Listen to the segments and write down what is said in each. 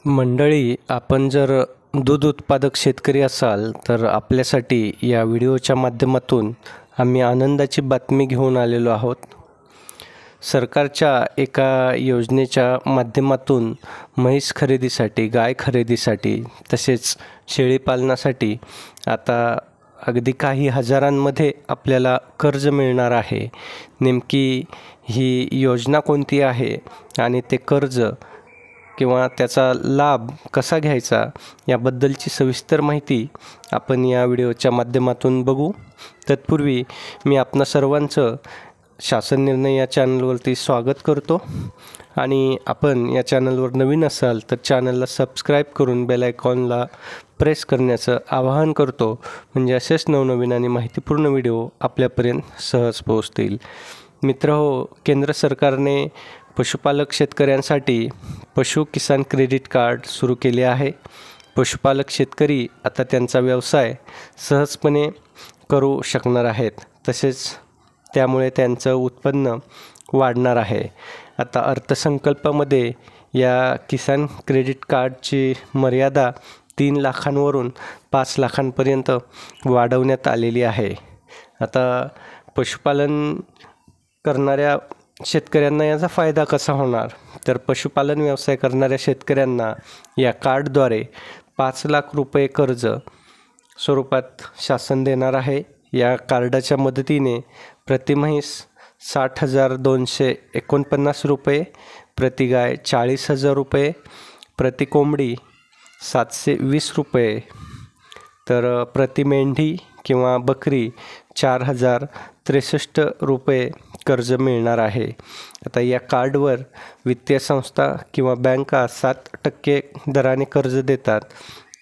मंडळी, आपण जर दूध उत्पादक शेतकरी असाल तर आपल्यासाठी या व्हिडिओच्या माध्यमातून आम्ही आनंदाची बातमी घेऊन आलेलो आहोत. सरकारच्या एका योजनेच्या माध्यमातून म्हैस खरेदीसाठी, गाय खरेदीसाठी तसेच शेळीपालनासाठी आता अगदी काही हजारांमध्ये आपल्याला कर्ज मिळणार आहे. नेमकी ही योजना कोणती आहे आणि ते कर्ज किंवा त्याचा लाभ कसा घ्यायचा याबद्दलची सविस्तर माहिती आपण या व्हिडिओच्या माध्यमातून बघू. तत्पूर्वी मी आपणा सर्वांचं शासन निर्णय या चॅनलवरती स्वागत करतो आणि आपण या चॅनलवर नवीन असाल तर चॅनलला सबस्क्राईब करून बेल आयकॉनला प्रेस करण्याचं आवाहन करतो, म्हणजे असेच नवनवीन आणि माहितीपूर्ण व्हिडिओ आपल्यापर्यंत सहज पोहोचतील. मित्रहो, केंद्र सरकारने पशुपालक शेतकऱ्यांसाठी पशु किसान क्रेडिट कार्ड सुरू केले आहे. पशुपालक शेतकरी आता त्यांचा व्यवसाय सहजपणे करू शकणार आहेत, तसेच त्यामुळे त्यांचं उत्पन्न वाढणार आहे. आता अर्थसंकल्पामध्ये या किसान क्रेडिट कार्डची मर्यादा 3 लाखांवरून 5 लाखांपर्यंत वाढवण्यात आलेली आहे. आता पशुपालन करणाऱ्या शेतकऱ्यांना याचा फायदा कसा होणार, तर पशुपालन व्यवसाय करणाऱ्या शेतकऱ्यांना या कार्डद्वारे 5 लाख रुपये कर्ज स्वरूपात शासन देणार आहे. या कार्डाच्या मदतीने प्रति म्हैस 60,249 रुपये, प्रति गाय 40,000 रुपये, प्रति कोंबडी 720 रुपये, तर प्रति मेंढी किंवा बकरी 4,063 रुपये कर्ज मिळणार आहे. आता या कार्डवर वित्तीय संस्था किंवा बँका 7% दराने कर्ज देतात,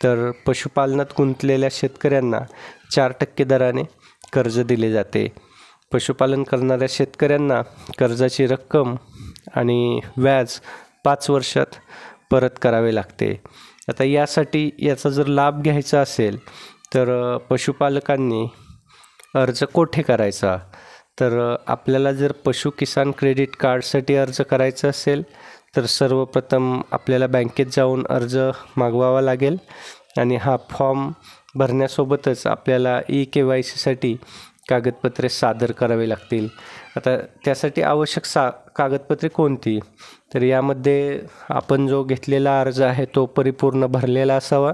तर पशुपालनात गुंतलेल्या शेतकऱ्यांना 4% दराने कर्ज दिले जाते. पशुपालन करणाऱ्या शेतकऱ्यांना कर्जाची रक्कम आणि व्याज 5 वर्षात परत करावे लागते. आता यासाठी याचा जर लाभ घ्यायचा असेल तर पशुपालकांनी अर्ज कोठे करायचा, तर आपल्याला जर पशु किसान क्रेडिट कार्डसाठी अर्ज करायचा असेल तर सर्वप्रथम आपल्याला बँकेत जाऊन अर्ज मागवावा लागेल आणि हा फॉर्म भरण्यासोबतच आपल्याला KYCसाठी कागदपत्रे सादर करावी लागतील. आता त्यासाठी आवश्यक कागदपत्रे कोणती, तर यामध्ये आपण जो घेतलेला अर्ज आहे तो परिपूर्ण भरलेला असावा.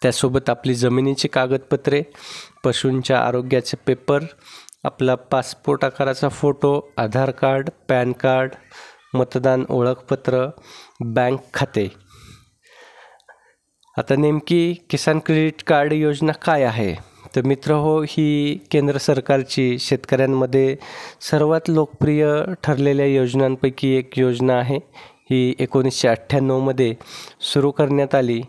त्यासोबत आपली जमिनीची कागदपत्रे, पशूंच्या आरोग्याचे पेपर, आपला पासपोर्ट आकाराचा फोटो, आधार कार्ड, पॅन कार्ड, मतदान ओळखपत्र, बँक खाते. आता नेमकी किसान क्रेडिट कार्ड योजना काय आहे, तर मित्रहो, ही केंद्र सरकारची शेतकऱ्यांमध्ये सर्वात लोकप्रिय ठरलेल्या योजनांपैकी एक योजना आहे. ही 1998मध्ये सुरू करण्यात आली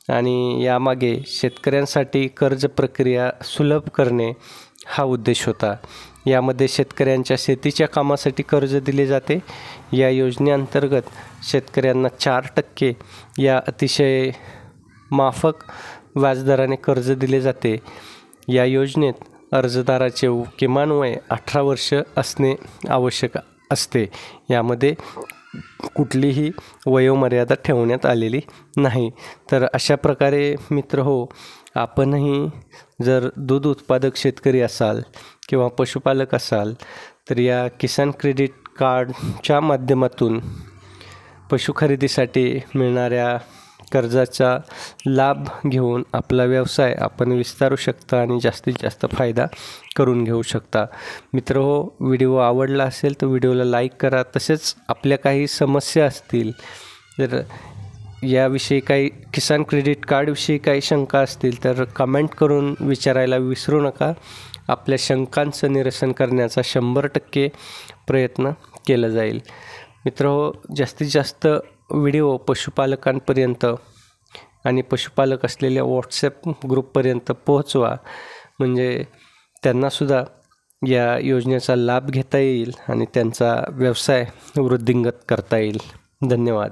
आणि यामागे शेतकऱ्यांसाठी कर्ज प्रक्रिया सुलभ करणे हा उद्देश होता. यामध्ये शेतकऱ्यांच्या शेतीच्या कामासाठी कर्ज दिले जाते. या योजनेअंतर्गत शेतकऱ्यांना 4% या अतिशय माफक व्याजदराने कर्ज दिले जाते. या योजनेत अर्जदाराचे किमान वय 18 वर्ष असणे आवश्यक असते. यामध्ये कुठलीही वयोमर्यादा ठेवण्यात आलेली नाही. तर अशा प्रकारे मित्रहो, आपणही जर दूध उत्पादक शेतकरी असाल किंवा पशुपालक असाल तर या किसान क्रेडिट कार्डच्या माध्यमातून पशु खरेदीसाठी मिळणाऱ्या कर्जाचा लाभ घेऊन आपला व्यवसाय आपण विस्तारू शकता आणि जास्तीत जास्त फायदा करून घेऊ शकता. मित्रहो, व्हिडिओ आवडला असेल तर व्हिडिओला लाईक करा. तसेच आपल्या काही समस्या असतील, तर याविषयी काही किसान क्रेडिट कार्डविषयी काही शंका असतील तर कमेंट करून विचारायला विसरू नका. आपल्या शंकांचं निरसन करण्याचा 100% प्रयत्न केला जाईल. मित्रहो, जास्तीत जास्त व्हिडिओ पशुपालकांपर्यंत आणि पशुपालक असलेल्या व्हॉट्सॲप ग्रुपपर्यंत पोहोचवा, म्हणजे त्यांनासुद्धा या योजनेचा लाभ घेता येईल आणि त्यांचा व्यवसाय वृद्धिंगत करता येईल. धन्यवाद.